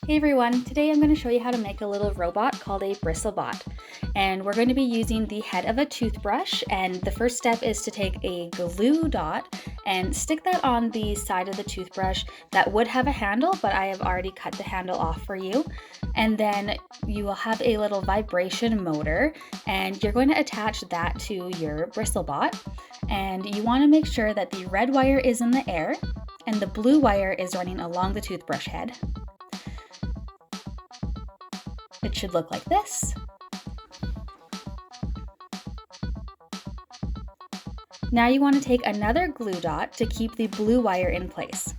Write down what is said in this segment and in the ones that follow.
Hey everyone, today I'm going to show you how to make a little robot called a Bristle Bot. And we're going to be using the head of a toothbrush, and the first step is to take a glue dot and stick that on the side of the toothbrush that would have a handle, but I have already cut the handle off for you. And then you will have a little vibration motor, and you're going to attach that to your Bristle Bot. And you want to make sure that the red wire is in the air and the blue wire is running along the toothbrush head. It should look like this. Now you want to take another glue dot to keep the blue wire in place.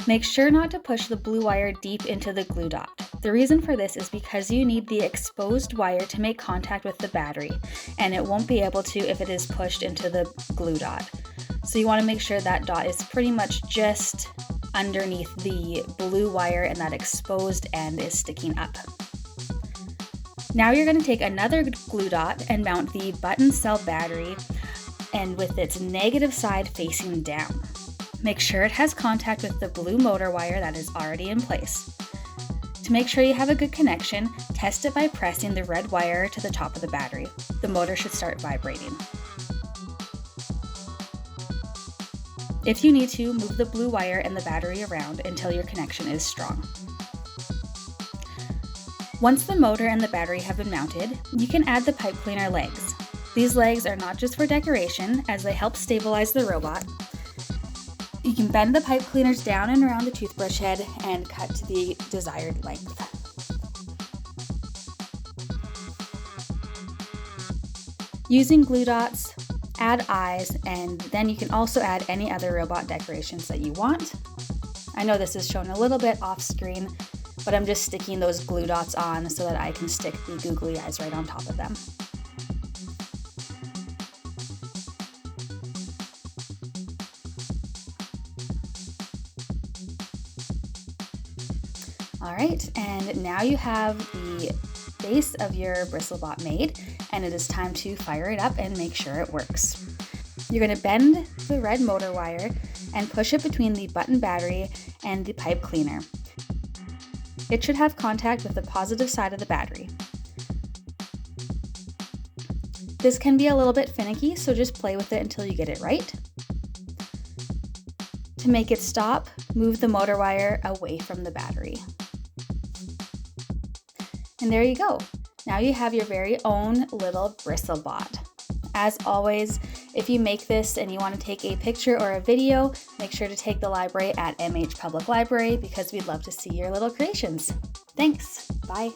Make sure not to push the blue wire deep into the glue dot. The reason for this is because you need the exposed wire to make contact with the battery, and it won't be able to if it is pushed into the glue dot. So you want to make sure that dot is pretty much just underneath the blue wire and that exposed end is sticking up. Now you're going to take another glue dot and mount the button cell battery, and with its negative side facing down. Make sure it has contact with the blue motor wire that is already in place. To make sure you have a good connection, test it by pressing the red wire to the top of the battery. The motor should start vibrating. If you need to, move the blue wire and the battery around until your connection is strong. Once the motor and the battery have been mounted, you can add the pipe cleaner legs. These legs are not just for decoration, as they help stabilize the robot. You can bend the pipe cleaners down and around the toothbrush head and cut to the desired length. Using glue dots, add eyes, and then you can also add any other robot decorations that you want. I know this is shown a little bit off screen, but I'm just sticking those glue dots on so that I can stick the googly eyes right on top of them. Alright, and now you have the base of your Bristle Bot made, and it is time to fire it up and make sure it works. You're going to bend the red motor wire and push it between the button battery and the pipe cleaner. It should have contact with the positive side of the battery. This can be a little bit finicky, so just play with it until you get it right. To make it stop, move the motor wire away from the battery. And there you go. Now you have your very own little Bristle Bot. As always, if you make this and you want to take a picture or a video, make sure to take the library at MHPublicLibrary because we'd love to see your little creations. Thanks. Bye.